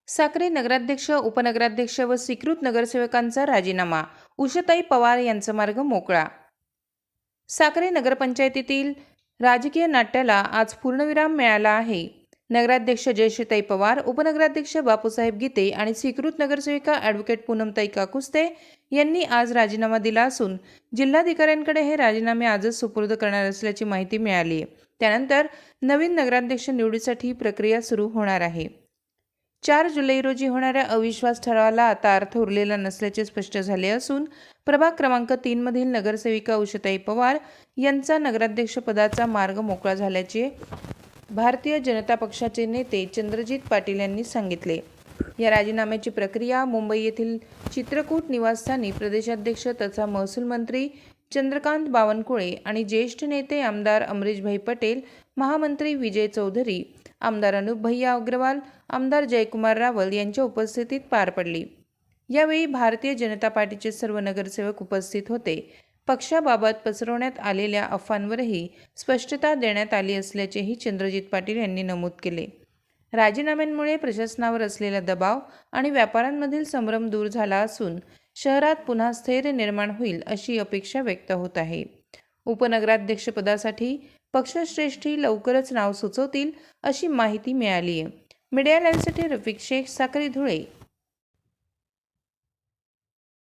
साक्री नगराध्यक्ष, उपनगराध्यक्ष व स्वीकृत नगरसेवकांचा राजीनामा, उषाताई पवार यांचा मार्ग मोकळा. साक्री नगरपंचायतीतील राजकीय नाट्याला आज पूर्णविराम मिळाला आहे. नगराध्यक्ष जयश्रीताई पवार, उपनगराध्यक्ष बापूसाहेब गीते आणि स्वीकृत नगरसेविका ॲडव्होकेट पूनमताई काकुस्ते यांनी आज राजीनामा दिला असून जिल्हाधिकाऱ्यांकडे हे राजीनामे आजच सुपूर्द करणार असल्याची माहिती मिळाली आहे. त्यानंतर नवीन नगराध्यक्ष निवडीसाठी प्रक्रिया सुरू होणार आहे. 4 जुलै रोजी होणाऱ्या अविश्वास ठरावाला आता अर्थ उरलेला नसल्याचे स्पष्ट झाले असून प्रभाग क्रमांक 3 मधील नगरसेविका उषाताई पवार यांचा नगराध्यक्षपदाचा मार्ग मोकळा झाल्याचे भारतीय जनता पक्षाचे नेते चंद्रजीत पाटील यांनी सांगितले. या राजीनाम्याची प्रक्रिया मुंबई येथील चित्रकूट निवासस्थानी प्रदेशाध्यक्ष तथा महसूल मंत्री चंद्रकांत बावनकुळे आणि ज्येष्ठ नेते आमदार अमरीशभाई पटेल, महामंत्री विजय चौधरी, आमदार अनुप भैया अग्रवाल, आमदार जयकुमार रावल यांच्या उपस्थितीत पार पडली. यावेळी भारतीय जनता पार्टीचे सर्व नगरसेवक उपस्थित होते. पक्षाबाबत पसरवण्यात आलेल्या अफवांवरही स्पष्टता देण्यात आली असल्याचेही चंद्रजीत पाटील यांनी नमूद केले. राजीनाम्यांमुळे प्रशासनावर असलेला दबाव आणि व्यापाऱ्यांमधील संभ्रम दूर झाला असून शहरात पुन्हा स्थैर्य निर्माण होईल अशी अपेक्षा व्यक्त होत आहे. उपनगराध्यक्षपदासाठी पक्षश्रेष्ठी लवकरच नाव सुचवतील अशी माहिती मिळाली आहे. मीडिया लाईव्हसाठी रफिक शेख, साक्री, धुळे.